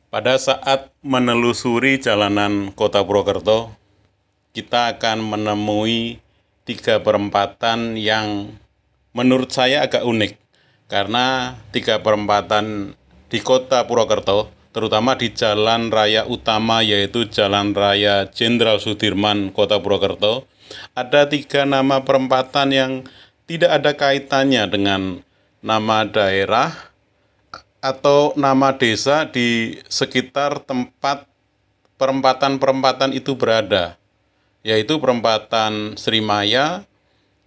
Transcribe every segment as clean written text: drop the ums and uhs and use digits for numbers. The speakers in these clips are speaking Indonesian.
Pada saat menelusuri jalanan Kota Purwokerto, kita akan menemui 3 perempatan yang menurut saya agak unik. Karena 3 perempatan di Kota Purwokerto, terutama di jalan raya utama yaitu Jalan Raya Jenderal Sudirman Kota Purwokerto, ada 3 nama perempatan yang tidak ada kaitannya dengan nama daerah atau nama desa di sekitar tempat perempatan-perempatan itu berada, yaitu perempatan Srimaya,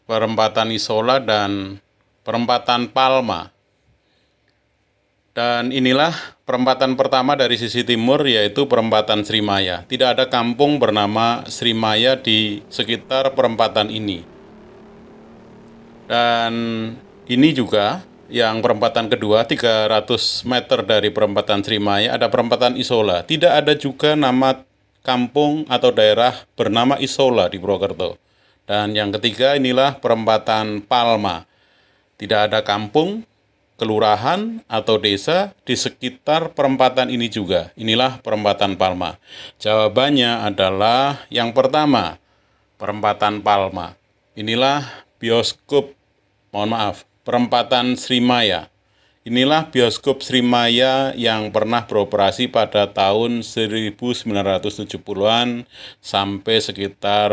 perempatan Isola, dan perempatan Palma. Dan inilah perempatan pertama dari sisi timur, yaitu perempatan Srimaya. Tidak ada kampung bernama Srimaya di sekitar perempatan ini. Dan ini juga yang perempatan kedua, 300 meter dari perempatan Srimaya, ada perempatan Isola. Tidak ada juga nama kampung atau daerah bernama Isola di Purwokerto. Dan yang ketiga inilah perempatan Palma. Tidak ada kampung, kelurahan, atau desa di sekitar perempatan ini juga. Inilah perempatan Palma. Jawabannya adalah yang pertama, perempatan Palma. Inilah perempatan Srimaya. Inilah bioskop Srimaya yang pernah beroperasi pada tahun 1970-an sampai sekitar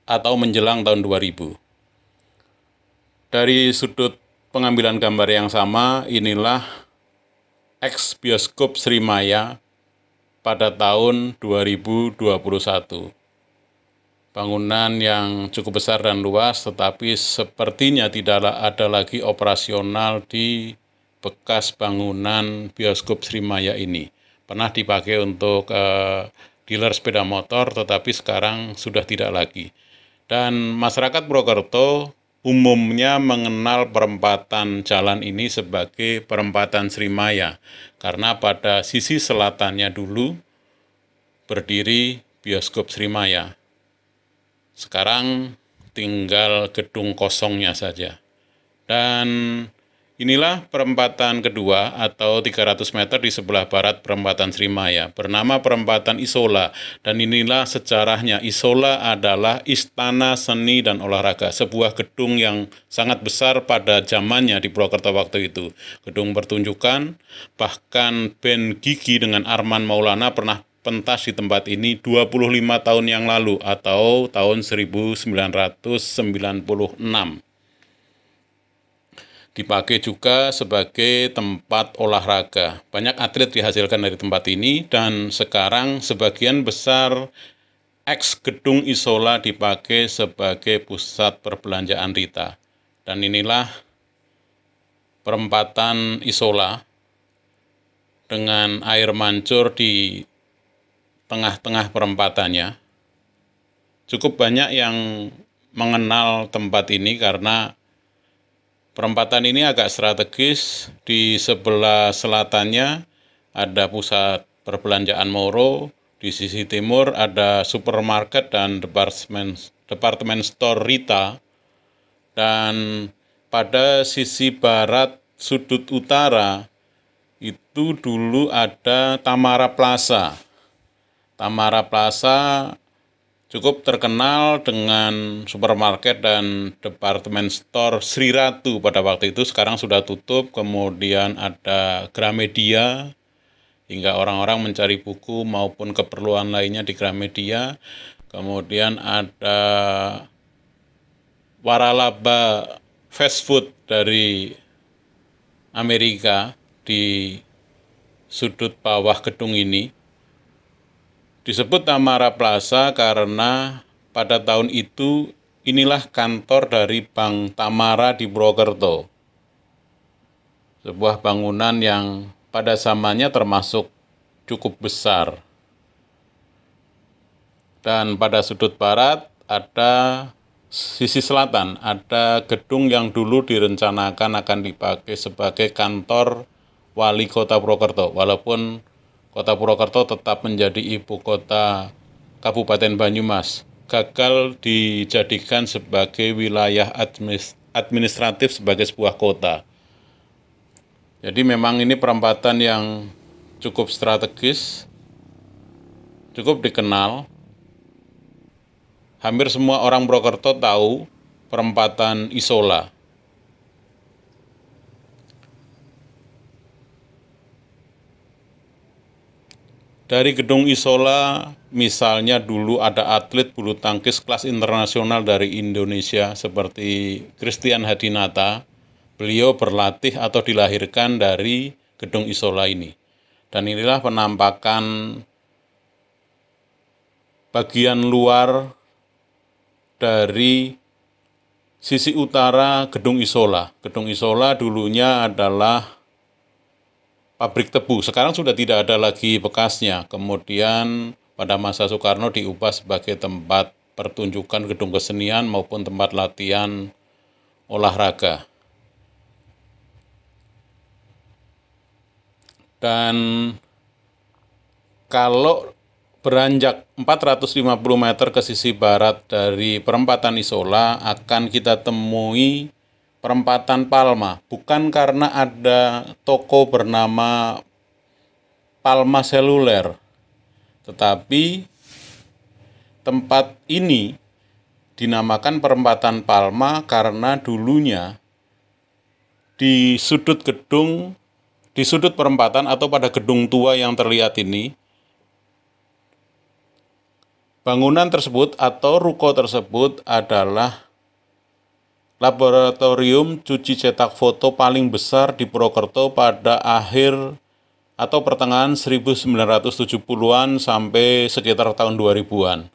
atau menjelang tahun 2000. Dari sudut pengambilan gambar yang sama, inilah ex bioskop Srimaya pada tahun 2021. Bangunan yang cukup besar dan luas, tetapi sepertinya tidak ada lagi operasional di bekas bangunan bioskop Srimaya ini. Pernah dipakai untuk dealer sepeda motor, tetapi sekarang sudah tidak lagi. Dan masyarakat Purwokerto umumnya mengenal perempatan jalan ini sebagai perempatan Srimaya, karena pada sisi selatannya dulu berdiri bioskop Srimaya. Sekarang tinggal gedung kosongnya saja. Dan inilah perempatan kedua atau 300 meter di sebelah barat perempatan Srimaya, bernama perempatan Isola. Dan inilah sejarahnya. Isola adalah Istana Seni dan Olahraga, sebuah gedung yang sangat besar pada zamannya di Purwokerto waktu itu. Gedung pertunjukan, bahkan band Gigi dengan Arman Maulana pernah pentas di tempat ini 25 tahun yang lalu atau tahun 1996. Dipakai juga sebagai tempat olahraga. Banyak atlet dihasilkan dari tempat ini, dan sekarang sebagian besar ex gedung Isola dipakai sebagai pusat perbelanjaan Rita. Dan inilah perempatan Isola dengan air mancur di tengah-tengah perempatannya. Cukup banyak yang mengenal tempat ini karena perempatan ini agak strategis. Di sebelah selatannya ada pusat perbelanjaan Moro, di sisi timur ada supermarket dan departemen store Rita, dan pada sisi barat sudut utara itu dulu ada Tamara Plaza. Tamara Plaza cukup terkenal dengan supermarket dan departemen store Sri Ratu pada waktu itu, sekarang sudah tutup. Kemudian ada Gramedia, hingga orang-orang mencari buku maupun keperluan lainnya di Gramedia. Kemudian ada Waralaba fast food dari Amerika di sudut bawah gedung ini. Disebut Tamara Plaza karena pada tahun itu inilah kantor dari Bank Tamara di Purwokerto. Sebuah bangunan yang pada zamannya termasuk cukup besar. Dan pada sudut barat ada sisi selatan, ada gedung yang dulu direncanakan akan dipakai sebagai kantor wali kota Purwokerto, walaupun Kota Purwokerto tetap menjadi ibu kota Kabupaten Banyumas, gagal dijadikan sebagai wilayah administratif sebagai sebuah kota. Jadi memang ini perempatan yang cukup strategis, cukup dikenal. Hampir semua orang Purwokerto tahu perempatan Isola. Dari gedung Isola, misalnya dulu ada atlet bulu tangkis kelas internasional dari Indonesia seperti Christian Hadinata. Beliau berlatih atau dilahirkan dari gedung Isola ini. Dan inilah penampakan bagian luar dari sisi utara gedung Isola. Gedung Isola dulunya adalah pabrik tebu, sekarang sudah tidak ada lagi bekasnya. Kemudian pada masa Soekarno diubah sebagai tempat pertunjukan gedung kesenian maupun tempat latihan olahraga. Dan kalau beranjak 450 meter ke sisi barat dari perempatan Isola akan kita temui perempatan Palma, bukan karena ada toko bernama Palma Seluler, tetapi tempat ini dinamakan perempatan Palma karena dulunya di sudut perempatan atau pada gedung tua yang terlihat ini, bangunan tersebut atau ruko tersebut adalah laboratorium cuci cetak foto paling besar di Purwokerto pada akhir atau pertengahan 1970-an sampai sekitar tahun 2000-an.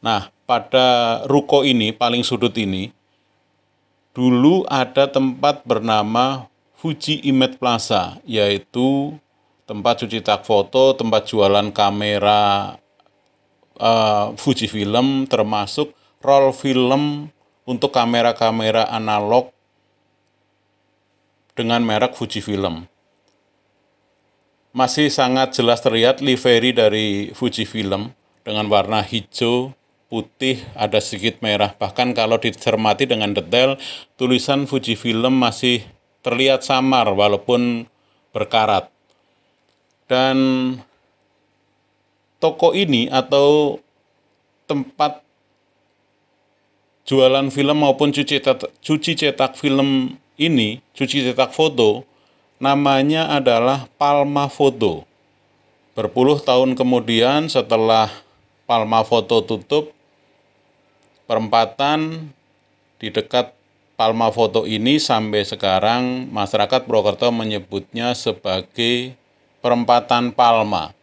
Nah, pada ruko ini, paling sudut ini, dulu ada tempat bernama Fuji Image Plaza, yaitu tempat cuci cetak foto, tempat jualan kamera Fuji Film, termasuk roll film untuk kamera-kamera analog dengan merek Fujifilm. Masih sangat jelas terlihat livery dari Fujifilm dengan warna hijau, putih, ada sedikit merah. Bahkan kalau dicermati dengan detail, tulisan Fujifilm masih terlihat samar walaupun berkarat. Dan toko ini atau tempat jualan film maupun cuci cetak film ini, cuci cetak foto, namanya adalah Palma Foto. Berpuluh tahun kemudian setelah Palma Foto tutup, perempatan di dekat Palma Foto ini sampai sekarang masyarakat Purwokerto menyebutnya sebagai perempatan Palma.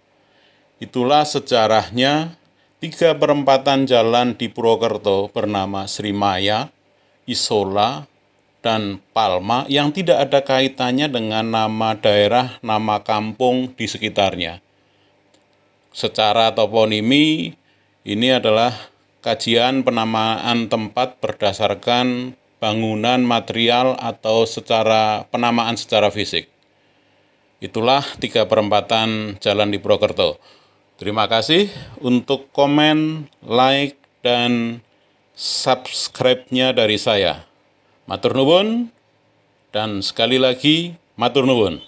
Itulah sejarahnya. 3 perempatan jalan di Purwokerto bernama Srimaya, Isola, dan Palma yang tidak ada kaitannya dengan nama daerah, nama kampung di sekitarnya. Secara toponimi, ini adalah kajian penamaan tempat berdasarkan bangunan material atau penamaan secara fisik. Itulah 3 perempatan jalan di Purwokerto. Terima kasih untuk komen, like, dan subscribe-nya dari saya. Matur nuwun, dan sekali lagi, matur nuwun.